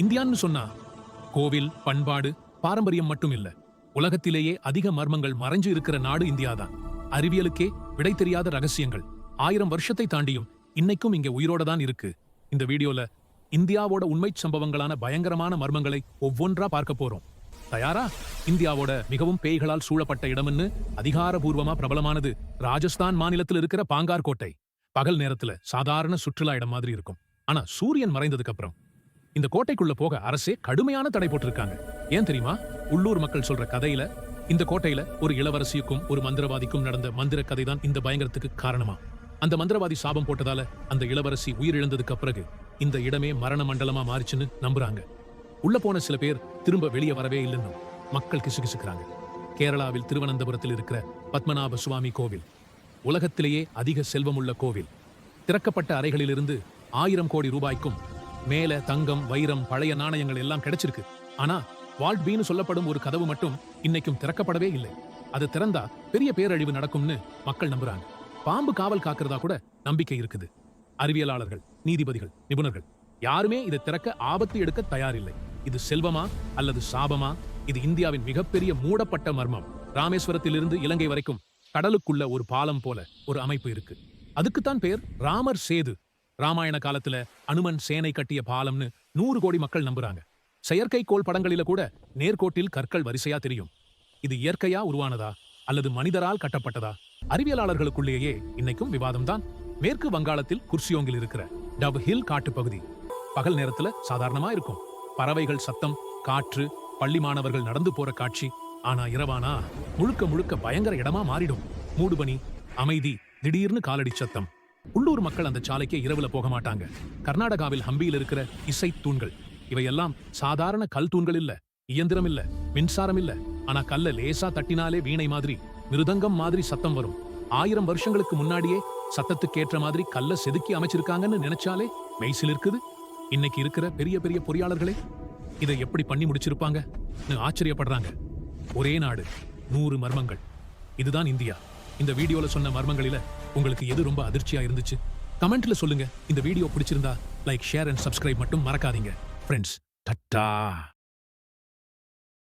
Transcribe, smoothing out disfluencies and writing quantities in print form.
இந்தியான்னு சொன்னா கோவில், பண்பாடு, பாரம்பரியம் மட்டும் இல்ல. உலகத்திலேயே அதிக மர்மங்கள் மறைஞ்சு இருக்கிற நாடு இந்தியாதான். அறிவியலுக்கே விடை தெரியாத ரகசியங்கள் 1000 வருஷத்தை தாண்டியும் இன்னைக்கும் இங்க உயிரோட தான் இருக்கு. இந்த வீடியோல இந்தியாவோட உண்மைச் சம்பவங்களான பயங்கரமான மர்மங்களை ஒவ்வொன்றா பார்க்க போறோம். தயாரா? இந்தியாவோட மிகவும் பேய்களால் சூழப்பட்ட இடம்னு அதிகாரபூர்வமா பிரபலமானது ராஜஸ்தான் மாநிலத்தில் இருக்கிற பாங்கார் கோட்டை. பகல் நேரத்துல சாதாரண சுற்றுலா இடம் மாதிரி இருக்கும். ஆனா சூரியன் மறைந்ததுக்கு அப்புறம் இந்த கோட்டைக்குள்ள போக அரசே கடுமையான தடை போட்டிருக்காங்க. ஏன் தெரியுமா? உள்ளூர் மக்கள் சொல்ற கதையில இந்த கோட்டையில ஒரு இளவரசிக்கும் ஒரு மந்திரவாதிக்கும் நடந்த மந்திர கதை தான் இந்த பயங்கரத்துக்கு காரணமா. அந்த மந்திரவாதி சாபம் போட்டதால அந்த இளவரசி உயிரிழந்ததுக்கு பிறகு இந்த இடமே மரண மண்டலமா மாறிச்சுன்னு நம்புறாங்க. உள்ள போன சில பேர் திரும்ப வெளியே வரவே இல்லைன்னு மக்கள் கிசுகிசுக்கிறாங்க. கேரளாவில் திருவனந்தபுரத்தில் இருக்கிற பத்மநாப சுவாமி கோவில் உலகத்திலேயே அதிக செல்வமுள்ள கோவில். திறக்கப்பட்ட அறைகளிலிருந்து 1000 கோடி ரூபாய்க்கும் மேல தங்கம், வைரம், பழைய நாணயங்கள் எல்லாம் கிடைச்சிருக்கு. ஆனா வால்ட் பீன்னு சொல்லப்படும் ஒரு கதவு மட்டும் இன்னைக்கும் திறக்கப்படவே இல்லை. அது திறந்தா பெரிய பேரழிவு நடக்கும்னு மக்கள் நம்புறாங்க. பாம்பு காவல் காக்கிறதா கூட நம்பிக்கை இருக்குது. அறிவியலாளர்கள், நீதிபதிகள், நிபுணர்கள் யாருமே இதை திறக்க ஆபத்து எடுக்க தயாரில்லை. இது செல்வமா அல்லது சாபமா? இது இந்தியாவின் மிகப்பெரிய மூடப்பட்ட மர்மம். ராமேஸ்வரத்திலிருந்து இலங்கை வரைக்கும் கடலுக்குள்ள ஒரு பாலம் போல ஒரு அமைப்பு இருக்கு. அதுக்குத்தான் பேர் ராமர் சேது. ராமாயண காலத்துல அனுமன் சேனை கட்டிய பாலம்னு 100 கோடி மக்கள் நம்புறாங்க. செயற்கைக்கோள் படங்களில கூட நேர்கோட்டில் கற்கள் வரிசையா தெரியும். இது இயற்கையா உருவானதா அல்லது மனிதரால் கட்டப்பட்டதா? அறிவியலாளர்களுக்குள்ளேயே இன்னைக்கும் விவாதம் தான். மேற்கு வங்காளத்தில் குர்சியோங்கில் இருக்கிற டவ் ஹில் காட்டுப்பகுதி பகல் நேரத்துல சாதாரணமா இருக்கும். பறவைகள் சத்தம், காற்று, பள்ளி மாணவர்கள் நடந்து போற காட்சி. ஆனா இரவானா முழுக்க முழுக்க பயங்கர இடமா மாறிடும். மூடுபனி, அமைதி, திடீர்னு காலடி சத்தம். உள்ளூர் மக்கள் அந்த சாலைக்கே இரவுல போக மாட்டாங்க. கர்நாடகாவில் ஹம்பியில் இருக்கிற இசை தூண்கள் இவையெல்லாம் சாதாரண கல் தூண்கள் இல்ல, இயந்திரம் இல்ல, மின்சாரம் இல்ல. ஆனா கல்ல லேசா தட்டினாலே வீணை மாதிரி, மிருதங்கம் மாதிரி சத்தம் வரும். 1000 வருஷங்களுக்கு முன்னாடியே சத்தத்துக்கேற்ற மாதிரி கல்ல செதுக்கி அமைச்சிருக்காங்கன்னு நினைச்சாலே மெய்சில் இருக்குது. இன்னைக்கு இருக்கிற பெரிய பெரிய பொறியாளர்களே இதை எப்படி பண்ணி முடிச்சிருப்பாங்க ஆச்சரியப்படுறாங்க. ஒரே நாடு, 100 மர்மங்கள். இதுதான் இந்தியா. இந்த வீடியோல சொன்ன மர்மங்களில உங்களுக்கு எது ரொம்ப அதிர்ச்சியா இருந்துச்சு? கமெண்ட்ல சொல்லுங்க. இந்த வீடியோ பிடிச்சிருந்தா லைக், ஷேர் அண்ட் சப்ஸ்கிரைப் மட்டும் மறக்காதீங்க. Friends, ta-ta.